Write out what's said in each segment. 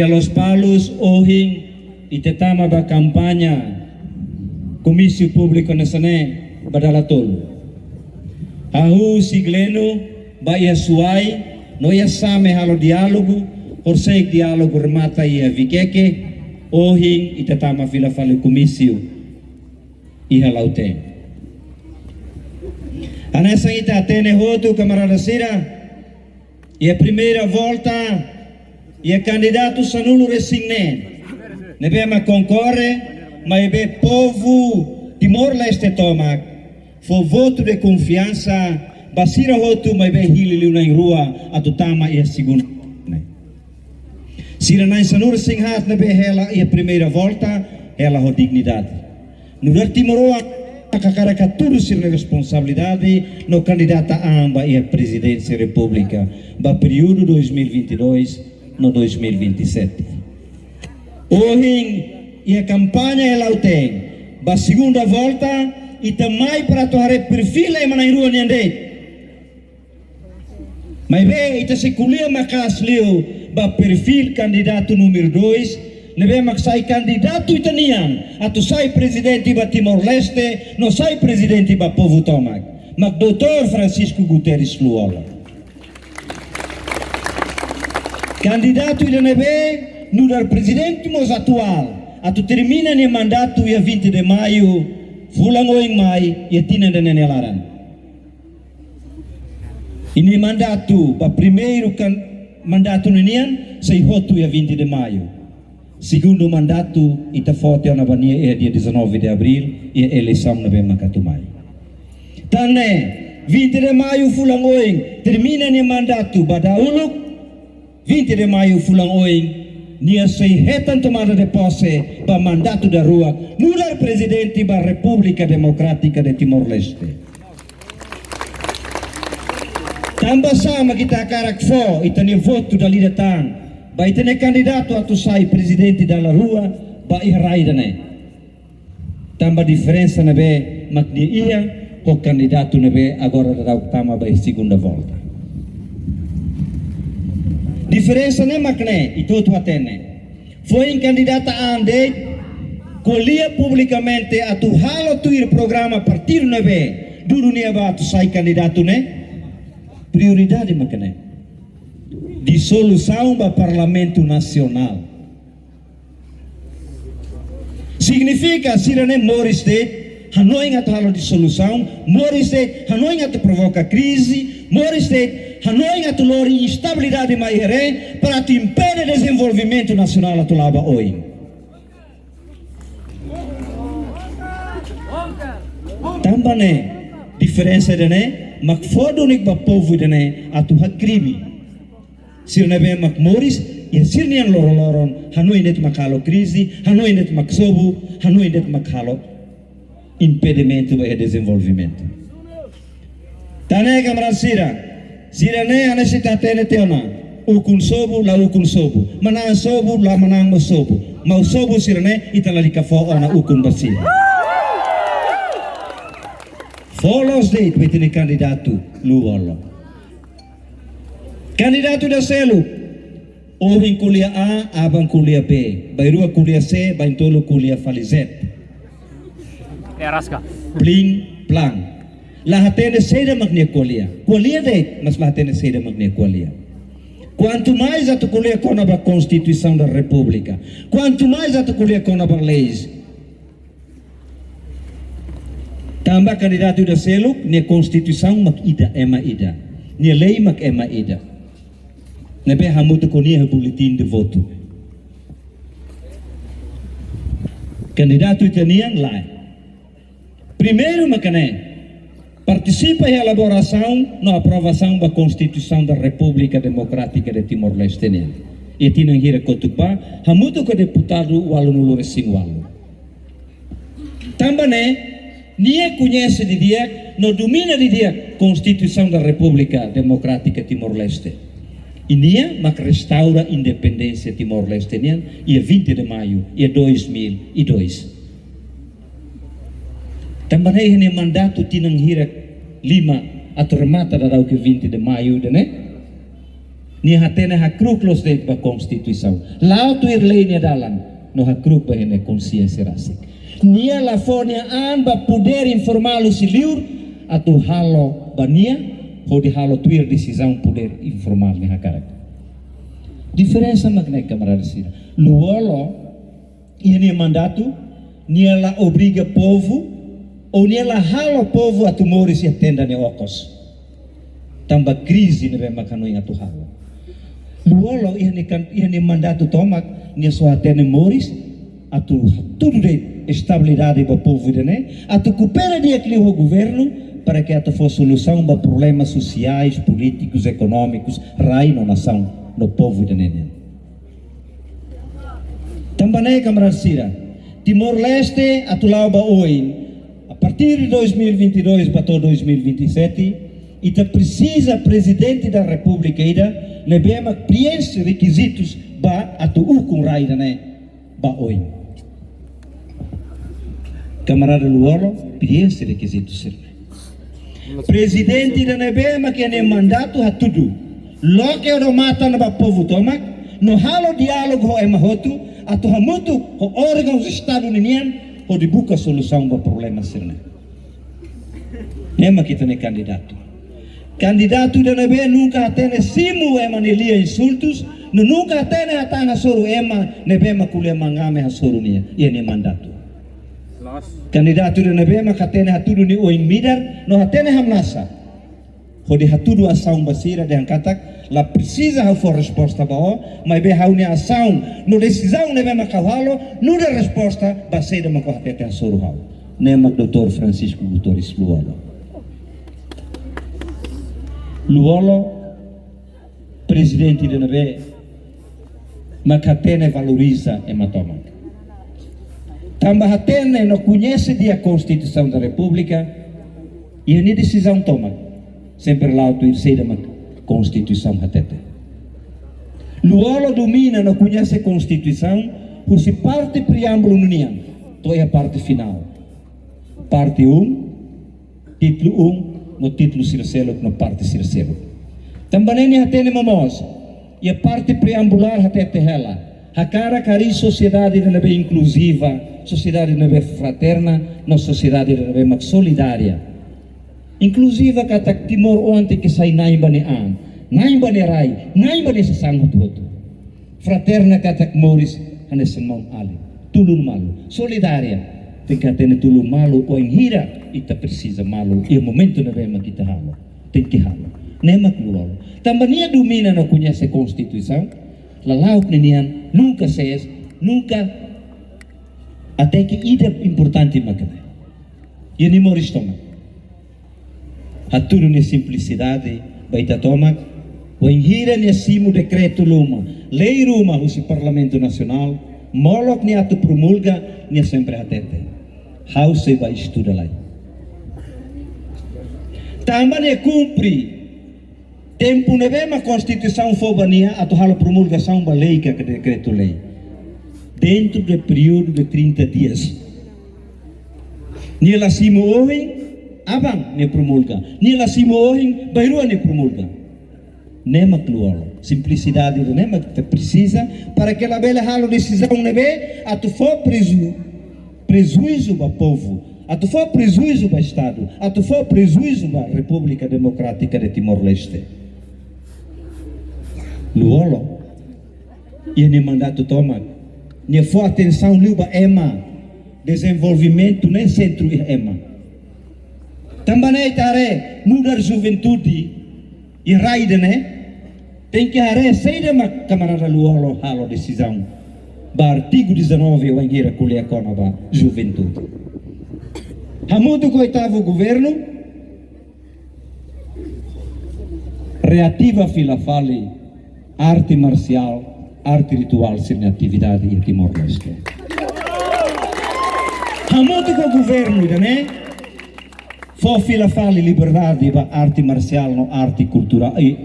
a Los Palos ohing itetama ba kampanya Komisi Publiko Nasane badalatul. Ahu sigleno ba ia suai no ia same halo dialogo orsek dialogo remata ia vikeke ohing itetama fila fale komisiu iha laute. Anessa ita atene hotu camarada Sira e a primeira volta e a candidato Sanulo Resigne nebema concorre mas be povo Timor-Leste toma for voto de confiança basira hotu mas be hili na rua atutama e a segunda Sira na Sanulo Resinghat nebe ela e a primeira volta ela ho dignidade no Timoroa caricatura sir responsabilidade no candidata amba e a presidência da República ba período 2022 no 2027. Hoje e a campanha ela tem ba segunda volta e também para tornar perfil e manai rua niande. Mas bem, ita se kulia makas leo ba perfil candidato número 2 nebe maksai candidato itanian atau sai presidente ba Timor-Leste no sai presidente ba povo tomak mak Dr. Francisco Guterres Luola candidato ida nebe no dar presidente mos atual atau termina ni mandato ia 20 de maio fulangoing mai ia tina de nenelaran ini mandato ba primeiro mandato ninian sai hotu ia 20 de maio. Segundo mandato, ita foto na bania é dia 19 de abril e a eleição na bem macatumai. Tane, 20 de maio fulangoing, termina ni mandato badauluk, 20 de maio fulangoing, nia sei retan tomada de posse ba mandato da rua, nular presidente ba República Democrática de Timor-Leste. Tambah sama kita karak fo, ita ni voto da lidatan, ba itene candidato a tu sai presidente dalla rua ba ihraidane tamba diferença nebe makni ia ko candidato nebe agora da tama ba segunda volta diferença ne makne itu tu atene foi in candidata ande colia publicamente a tu halo tu ir programa partir nebe dunia ba tu sai candidato ne prioridade makne dissolução do Parlamento Nacional. Significa, se não é Moriste, Hanoi não tem dissolução, Moriste, Hanoi não provoca crise, Moriste, Hanoi não tem instabilidade maior para te impedir o desenvolvimento nacional a tulaba hoje. Também, diferença de né, mas foda unik ba povo de né, a tu crime. Sir na bem Moris e sir niang lororon Hanoi net makalo crise Hanoi net maksobu Hanoi net makalo impedimento e desenvolvimento tane camarada Sira ne anesita tene teona ukun sobu la ukun sobu manang sobu la manang sobu mau sobu sira ne italali kafo ana ukun basira follows date betini candidato luolo candidato da selu ohing kuliah A, abang kuliah B, bairua kuliah C, baintolo kuliah falizet. Eraska. Pling plang. Lahatene seda magnia kuliah. Kuliah de, mas lahatene seda magnia kuliah. Quanto mais a tu kuliah kona ba Constituição da República, quanto mais a tu kuliah kona ba leis. Tambah candidato da selu, nia Constituição mak ida, ema ida. Nia lei mak ema ida. Nebe hamutu konia o boletim de voto. Candidato italiano lá. Primeiro, macané, participa em elaboração na aprovação da Constituição da República Democrática de Timor-Leste. E tinha hira kotupá, hamutu ko deputado o aluno Resingwalo. Também, nia conhece de dia, no domina de dia Constituição da República Democrática de Timor-Leste. Inia mak restaura independência Timor-Leste e 20 de maio e 2002. Também ini mandato tinang hira 5 atau remata da dau ke 20 de maio de ne. Ni hatene hakruk los deit ba konstituição. Lau tu lei ni dalan no hakruk ba hene consciência rasik. Nia la fonia an ba poder informal si liur atu halo ba nia ho di halo tuir decisão poder informal ni hakarak. Diferença magna camarada sira. Luolo ini mandato nia la obriga povo ou nia la halo povo atu mori si atenda ne okos. Tamba crise ne makano atu halo. Luolo ini mandato tomak nia so atene moris atu tudo de estabilidade para o povo né? Atu coopera de o governo para que atu for solução para problemas sociais, políticos, econômicos, rai na nação, no povo né? Também camarada Sira, Timor-Leste atu lauba oi, a partir de 2022 para 2027, ita precisa presidente da República ida lebema preenche requisitos ba atu ukun rai né? Ba oi. Camarada Luolo, preenche requisitos serve. Presidente da Nebema que é mandato a tudo. Logo eu mata no povo tomak, no halo diálogo ho emahotu, atu hamutu ho órgãos do Estado União ho de busca solução para problemas serve. Nema kita ne candidato. Candidato da Nebema nunca atene simu ema nelia insultos, nunca atene atanga soru ema Nebema kulia mangame ha soru nia, ia ne mandato. Candidato da Nebema katene hatudu ni oing midar no hatene hamnasa hodi hatudu asaun basira de katak la precisa ha for resposta bao mas be hauni asaun no decisão Nebema kawalo no de resposta baseda mako hatete asuru hau nema Dr. Francisco Guterres Luolo presidente da Nebema makatene valoriza ematoma. Também atene não conhece a Constituição da República e a decisão toma sempre lá o ir da Constituição atete. Luolo domina não conhece a Constituição por se parte preâmbulo união, toda a parte final. Parte 1, título 1, no título circelo no parte circelo. Também nem atene mamos e a parte preambular atete ela. A cara cari sociedade deve inclusiva, sociedade deve fraterna, na sociedade deve mais solidária. Inclusiva kata Timor ontem que sai naimbane an, naimbane rai, naimbane sa sangut boto. Fraterna kata Moris hanes mão ali, tulun malu, solidária. Tem que atender tulun malu ou hira ita precisa malu. E o momento deve kita halo, tem que halo. Nema kluolo. Também domina não conhece a Constituição. Lalau nenian nunca ses, nunca até que ida importante makane. E nem moris toma. Haturu ne simplicidade baita toma, o enhira ne simo decreto luma, lei ruma o Parlamento Nacional, molok ne atu promulga ne sempre atete. How se vai estudar lá. Também ne cumpre tempo nevema Constituição fobania atu halo promulgação ba lei que decreto lei dentro do período de 30 dias. Nila simo ohin abang ne promulga, nila simo ohin bairua ne promulga. Nema kluolo, simplicidade do nema que precisa para que ela bela halo decisão neve atu for prejuízo ba povo, atu for prejuízo ba Estado, atu for prejuízo ba República Democrática de Timor-Leste. Luolo, e nem mandato toma, nem for atenção liba EMA, desenvolvimento nem centro EMA. Também tare nudar juventude e raide né, tem que hare seida ma camarada Luolo halo decisão, ba artigo 19 o angira kulia kona ba juventude. Hamudo ko oitavo governo reativa fila fali arte marcial, arte ritual sem atividade em Timor-Leste. Hamudo ko governo né? Fo fila fali liberdade ba arte marcial no arte cultural e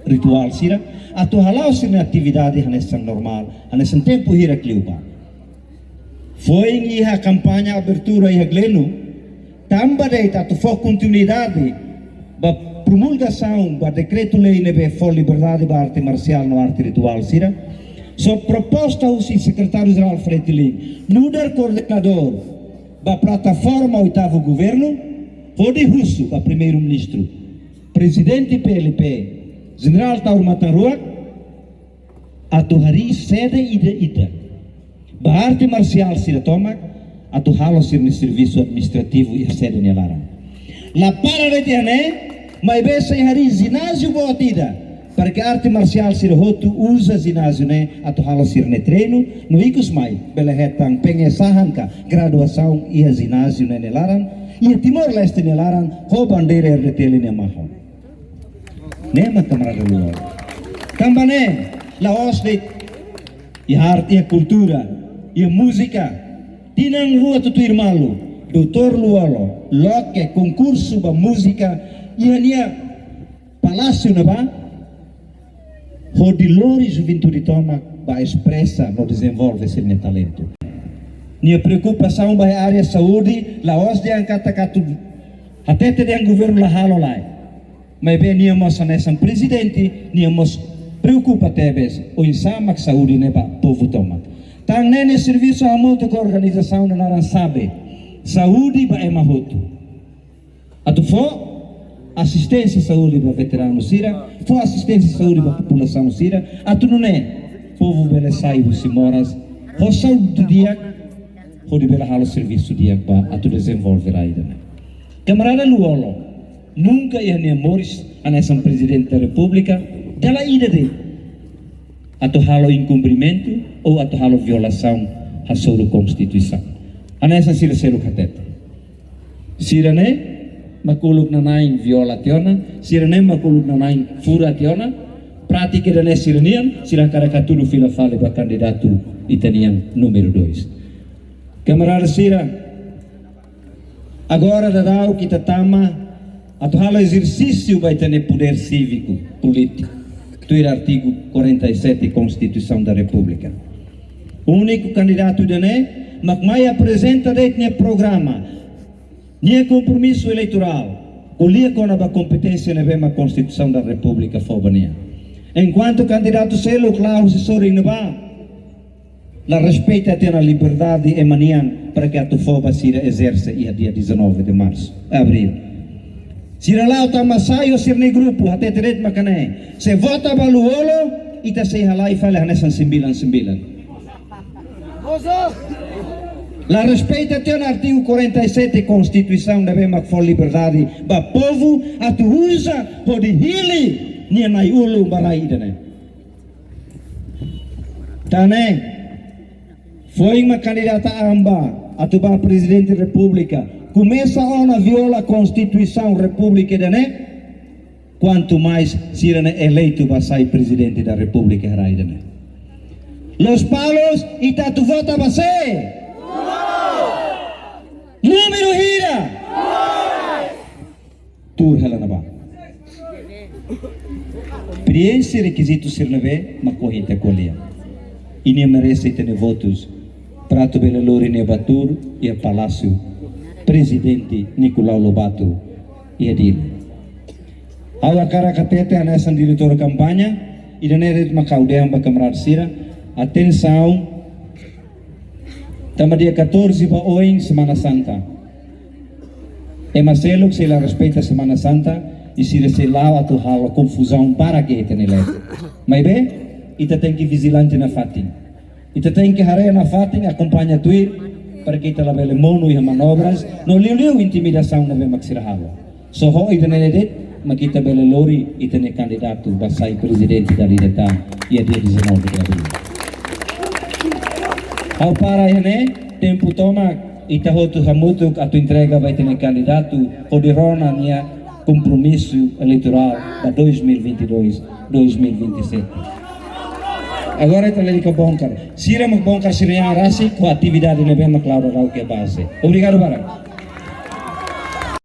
ritual sira. Atu halau sem atividade hanesan normal, hanesan tempo hira kliuba. Foi em a campanha abertura e glenu, tamba dei atu fo continuidade ba promulgação do decreto-lei nebe for liberdade da arte marcial no arte ritual sira. So proposta o secretário-geral Fretilin, mudar coordenador da plataforma oitavo governo, Rodi Russo, a primeiro-ministro, presidente PLP, general Taur Matanruak, atu hari sede ida. Ba arte marcial sira tomak, atu halo sir ni serviço administrativo e sede ni larang. La para retiane, mai besa hari ginásio botida. Porque a arte marcial sira hotu usa ginásio né atu halo sir ne treino no ikus mai bela hetang pengesahan ka graduação e a ginásio né nelaran e a Timor Leste nelaran ho bandeira erreteli ne mahon ne camarada luar tambane la osde e a arte e a cultura e a música tinang rua tutu irmalo doutor lualo loke concurso ba música e ania palácio na ba o di lori juventude toma ba expressa no desenvolve seu talento. Nia preocupação ba área saúde la os de angkata katu até te de governo la halo lai. Mas bem nia mos nessa presidente nia mos preocupa tebes o insamak saúde ne ba povo toma. Tang nene serviço a multa com organização na naran sabe saúde ba emahoto. Atu fo assistência saúde para veteranos sira, for assistência saúde para população sira, atu não é povo bela sai dos simoras, o saúde do dia, o de bela halo serviço dia para atu desenvolver aí né. Camarada Luolo, nunca ia nem Morris, a nessa presidente da República, dela ida de atu halo incumprimento ou atu halo violação a sua Constituição. A nessa sira selo cateta. Sira né? Makuluk na naing viola tiona, sirene makuluk na naing fura tiona, pratica da nesse sirenian, sira karakatulu fila fale ba candidato italiano número 2. Camarada Sira, agora da kita tama atau hal exercício vai ter poder cívico, político, do artigo 47 Constituição da República. O único candidato da né, mas mais apresenta dentro programa. Nia compromisso eleitoral, colia com a competência na mesma Constituição da República Fobania. Enquanto candidato selo claro se sori neba, la respeita até a liberdade e manian para que a tufoba sira exerce e a dia 19 de março, abril. Sira lá o tamasayo sir ni grupo até teret makane. Se vota baluolo ita se halai fale hanesan sembilan. La respeita até o artigo 47 Constituição da mesma que for liberdade ba povo atu usa pode hili nia nai ulu barai dane. Tane foi uma candidata amba atu ba presidente da República começa a viola a Constituição República dane quanto mais sirane eleito ba sai presidente da República harai dane. Los palos ita tu vota ba se número hira tur helana ba experiência requisito sirneve makohita kolia ini merece ter votos para tu bela lori ne batur e palácio presidente Nicolau Lobato e adil awa cara katete anessa diretor campanha e danere makaudeam ba camarada Sira atenção. Tama dia 14 ba oing Semana Santa. E Marcelo se la respeita Semana Santa e se lá atu halo confusão para que tenele. Mas bem, ita tem que vigilante na fatin. Ita tem que hareia na fatin acompanha tuir para que ita la bele mono e manobras no liu intimidação na be maksirahalo. So ho ita nelet makita bele lori ita ne candidato ba sai presidente da lideta e dia 19 de abril. Ao para né tempo toma ita hotu hamutu atu entrega vai ter candidato odirona nia compromisso eleitoral da 2022-2027. Agora está ali com boncar. Sira magbongkar sira rasi com atividade na bem claro rau que base. Obrigado bara.